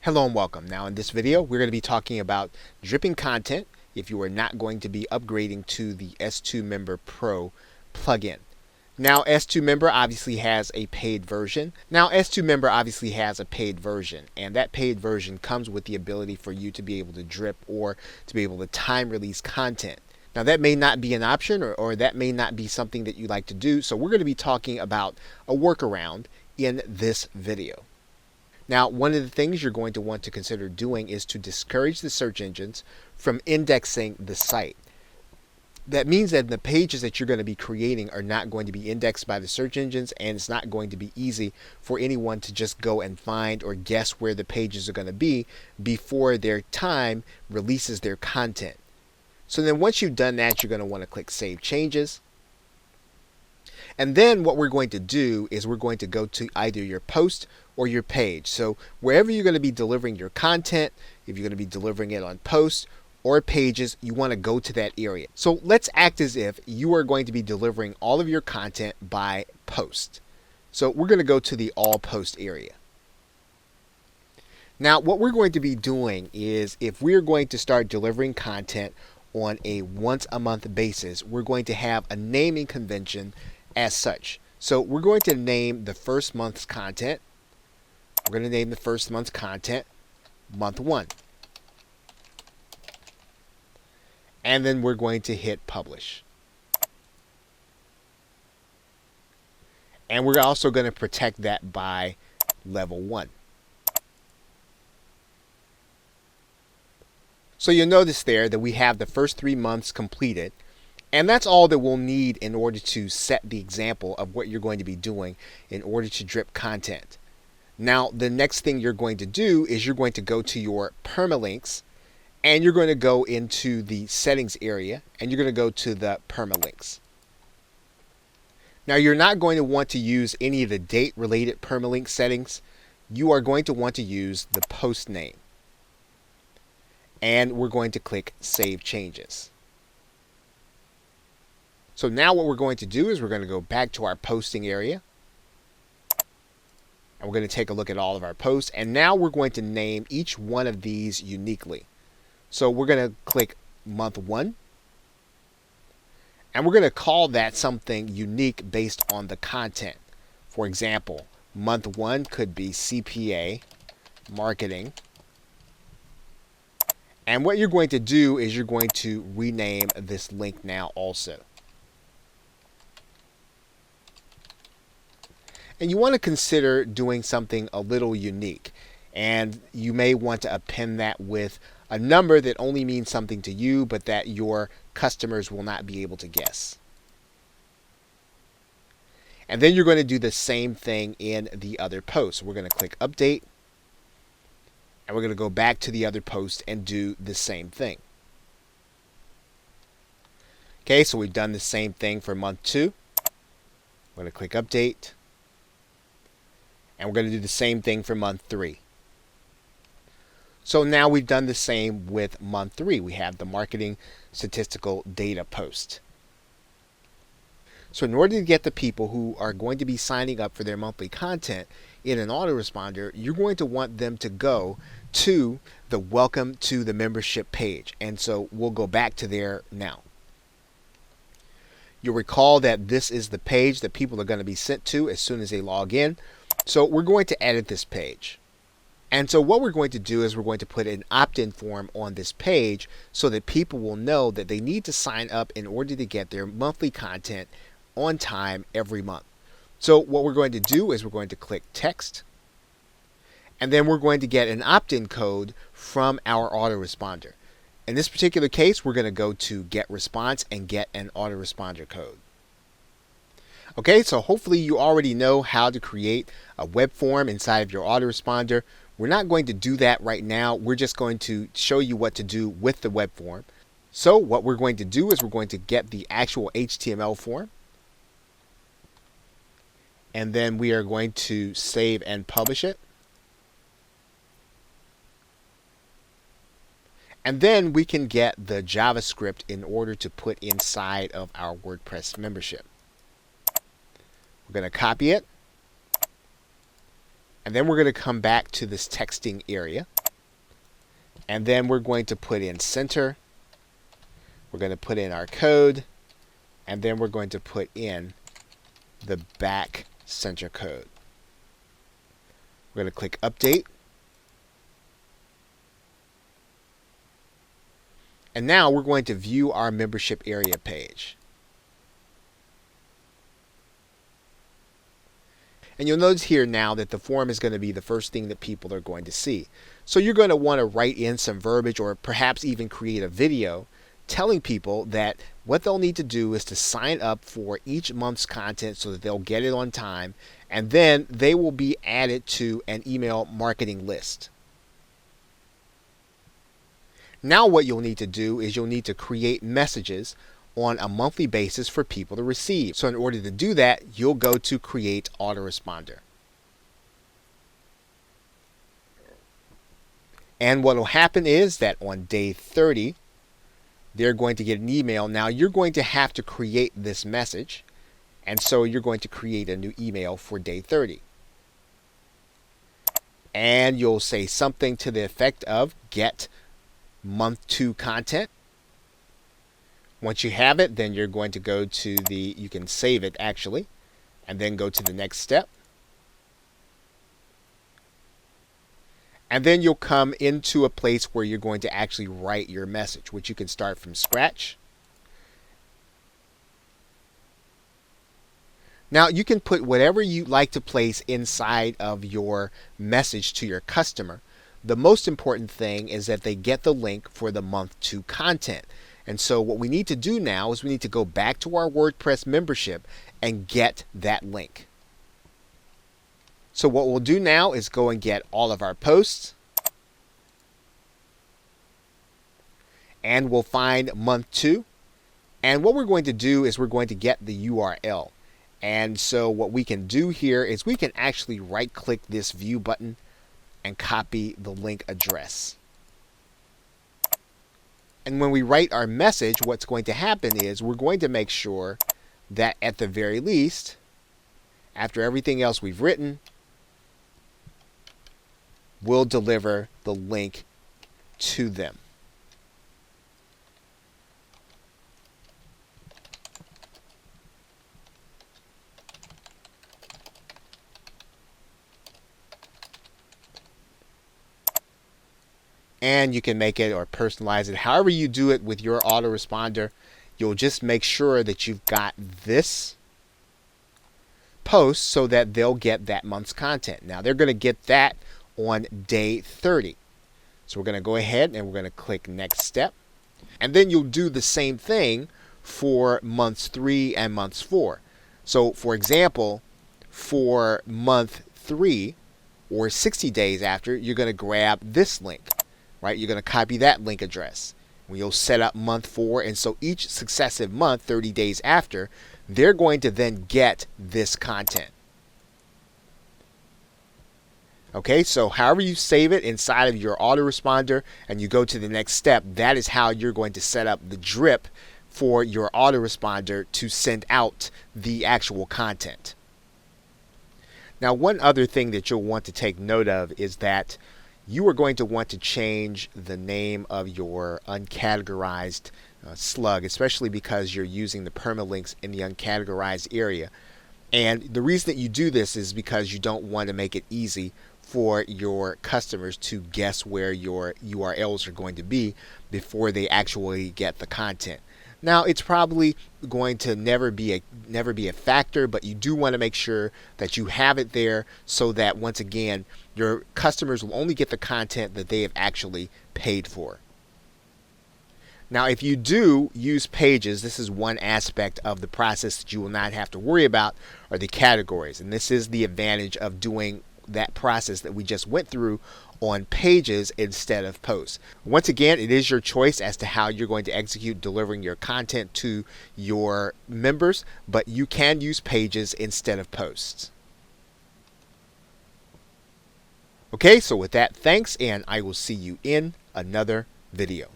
Hello and welcome. Now in this video we're going to be talking about dripping content if you are not going to be upgrading to the S2 Member Pro plugin. Now S2 Member obviously has a paid version. And that paid version comes with the ability for you to be able to drip or to be able to time release content. Now that may not be an option or that may not be something that you like to do, so we're going to be talking about a workaround in this video. Now, one of the things you're going to want to consider doing is to discourage the search engines from indexing the site. That means that the pages that you're going to be creating are not going to be indexed by the search engines, and it's not going to be easy for anyone to just go and find or guess where the pages are going to be before their time releases their content. So then once you've done that, you're going to want to click Save Changes. And then what we're going to do is we're going to go to either your post or your page. So wherever you're going to be delivering your content, if you're going to be delivering it on posts or pages, you want to go to that area. So let's act as if you are going to be delivering all of your content by post. So we're going to go to the all post area. Now what we're going to be doing is if we're going to start delivering content on a once a month basis, we're going to have a naming convention as such. So we're going to name the first month's content. We're going to name the first month's content month 1. And then we're going to hit publish. And we're also going to protect that by level 1. So you'll notice there that we have the first 3 months completed. And that's all that we'll need in order to set the example of what you're going to be doing in order to drip content. Now, the next thing you're going to do is you're going to go to your permalinks and you're going to go into the settings area and you're going to go to the permalinks. Now, you're not going to want to use any of the date related permalink settings. You are going to want to use the post name. And we're going to click Save Changes. So now what we're going to do is we're going to go back to our posting area. And we're going to take a look at all of our posts. And now we're going to name each one of these uniquely. So we're going to click month 1. And we're going to call that something unique based on the content. For example, month 1 could be CPA marketing. And what you're going to do is you're going to rename this link now also. And you want to consider doing something a little unique. And you may want to append that with a number that only means something to you, but that your customers will not be able to guess. And then you're going to do the same thing in the other post. We're going to click Update. And we're going to go back to the other post and do the same thing. Okay, so we've done the same thing for month 2. We're going to click Update. And we're going to do the same thing for month 3. So now we've done the same with month 3. We have the marketing statistical data post. So in order to get the people who are going to be signing up for their monthly content in an autoresponder, you're going to want them to go to the Welcome to the Membership page. And so we'll go back to there now. You'll recall that this is the page that people are going to be sent to as soon as they log in. So we're going to edit this page. And so what we're going to do is we're going to put an opt-in form on this page so that people will know that they need to sign up in order to get their monthly content on time every month. So what we're going to do is we're going to click Text. And then we're going to get an opt-in code from our autoresponder. In this particular case, we're going to go to Get Response and get an autoresponder code. Okay, so hopefully you already know how to create a web form inside of your autoresponder. We're not going to do that right now. We're just going to show you what to do with the web form. So what we're going to do is we're going to get the actual HTML form. And then we are going to save and publish it. And then we can get the JavaScript in order to put inside of our WordPress membership. We're going to copy it. And then we're going to come back to this texting area. And then we're going to put in center. We're going to put in our code. And then we're going to put in the back center code. We're going to click update. And now we're going to view our membership area page. And you'll notice here now that the form is going to be the first thing that people are going to see. So you're going to want to write in some verbiage or perhaps even create a video telling people that what they'll need to do is to sign up for each month's content so that they'll get it on time, and then they will be added to an email marketing list. Now what you'll need to do is you'll need to create messages on a monthly basis for people to receive. So in order to do that, you'll go to create autoresponder. And what will happen is that on day 30, they're going to get an email. Now you're going to have to create this message. And so you're going to create a new email for day 30. And you'll say something to the effect of get month 2 content. Once you have it, then you're going to go to you can save it actually, and then go to the next step. And then you'll come into a place where you're going to actually write your message, which you can start from scratch. Now you can put whatever you like to place inside of your message to your customer. The most important thing is that they get the link for the month 2 content. And so what we need to do now is we need to go back to our WordPress membership and get that link. So what we'll do now is go and get all of our posts. And we'll find month 2. And what we're going to do is we're going to get the URL. And so what we can do here is we can actually right-click this view button and copy the link address. And when we write our message, what's going to happen is we're going to make sure that at the very least, after everything else we've written, we'll deliver the link to them. And you can make it or personalize it. However you do it with your autoresponder, you'll just make sure that you've got this post so that they'll get that month's content. Now they're going to get that on day 30. So we're going to go ahead and we're going to click next step. And then you'll do the same thing for months 3 and months 4. So for example, for month 3 or 60 days after, you're going to grab this link. Right? You're going to copy that link address. You'll set up month 4, and so each successive month, 30 days after, they're going to then get this content. Okay, so however you save it inside of your autoresponder and you go to the next step, that is how you're going to set up the drip for your autoresponder to send out the actual content. Now, one other thing that you'll want to take note of is that you are going to want to change the name of your uncategorized slug, especially because you're using the permalinks in the uncategorized area. And the reason that you do this is because you don't want to make it easy for your customers to guess where your URLs are going to be before they actually get the content. Now, it's probably going to never be a factor, but you do want to make sure that you have it there so that, once again, your customers will only get the content that they have actually paid for. Now, if you do use pages, this is one aspect of the process that you will not have to worry about, are the categories. And this is the advantage of doing that process that we just went through on pages instead of posts. Once again, it is your choice as to how you're going to execute delivering your content to your members, but you can use pages instead of posts. Okay, so with that, thanks, and I will see you in another video.